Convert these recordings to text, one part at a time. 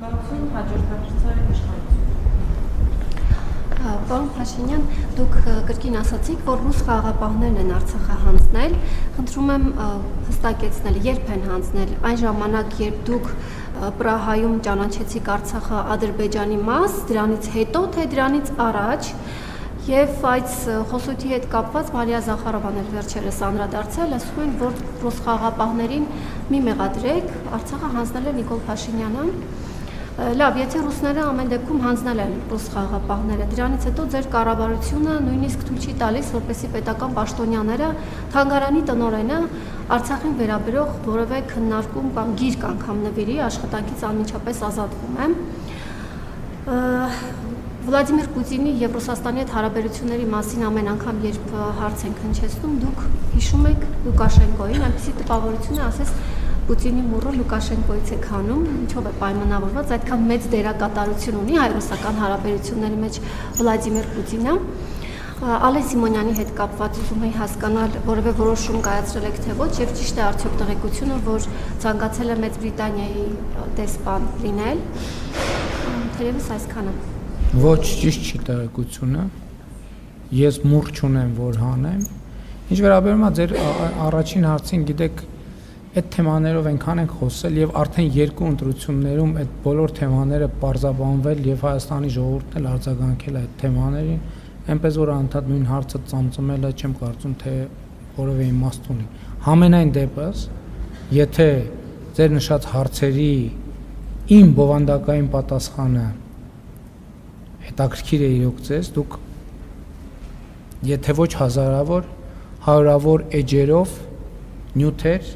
Քաղաքացիություն հաջորդակցության իշխանություն։ Պարոն Փաշինյան, դուք կրկին ասացիք, որ ռուս խաղաղապահներն են Արցախը հանձնել, խնդրում եմ հստակեցնել, երբ են հանձնել, այն ժամանակ, երբ դուք Պրահայում ճանաչեցիք Արցախը Ադրբեջանի մաս, դրանից հետո, թե դրանից առաջ, եւ այս խոսույթի հետ կապված Մարիա Զախարովան էլ վերջերս անդրադարձել, ասում են, որ ռուս խաղաղապահներին մի մեղադրեք, Արցախը հանձնել է Նիկոլ Փաշինյանը։ Լավ, եթե ռուսները ամեն դեպքում հանձնել են ռուս խաղաղապահները, դրանից հետո ձեր կառավարությունը նույնիսկ թույլ չի տալիս, որպեսզի պետական պաշտոնյաները թանգարանի տնօրենը Արցախին վերաբերող որևէ քննարկում կամ գիրք անգամ նվիրի, աշխատանքից անմիջապես ազատվում է։ Վլադիմիր Պուտինի եւ Ռուսաստանի հետ հարաբերությունների մասին ամեն անգամ, երբ հարց ենք հնչեցնում, դուք հիշում եք Լուկաշենկոին, այնպեսի տպավորություն է, ասես Պուտինի մուրը Լուկաշենկոից է քանում, ինչով է պայմանավորված, այդքան մեծ դերակատարություն ունի հայ-ռուսական հարաբերությունների մեջ Վլադիմիր Պուտինը։ Ալեն Սիմոնյանի հետ կապված ուզում էի հասկանալ, որևէ որոշում կայացրել եք թե ոչ, եւ ճիշտ է արդյոք տեղեկությունը, որ ցանկացել է Մեծ Բրիտանիայի դեսպան լինել։ Թերևս այսքանը։ Ոչ, ճիշտ չի տեղեկությունը։ Ես մուռ չունեմ, որ հանեմ։ Ինչ վերաբերում է ձեր առաջին հարցին, գիտեք, այդ թեմաներով այնքան ենք խոսել եւ արդեն երկու ընտրություններում այդ բոլոր թեմաները պարզաբանվել եւ Հայաստանի ժողովուրդն էլ արձագանքել այդ թեմաներին, այնպես որ անդադ նույն հարցը ծամծմելը չեմ կարծում թե որևէ իմաստ ունի։ Համենայն դեպս, եթե ձեր նշած հարցերի իմ բովանդակային պատասխանը հետաքրքիր է իրոք ձեզ, դուք եթե ոչ հազարավոր, հարյուրավոր էջերով նյութեր,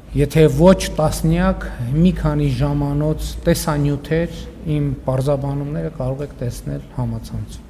եթե ոչ տասնյակ, մի քանի ժամանոց տեսանյութեր իմ պարզաբանումները կարող եք տեսնել համացանցում։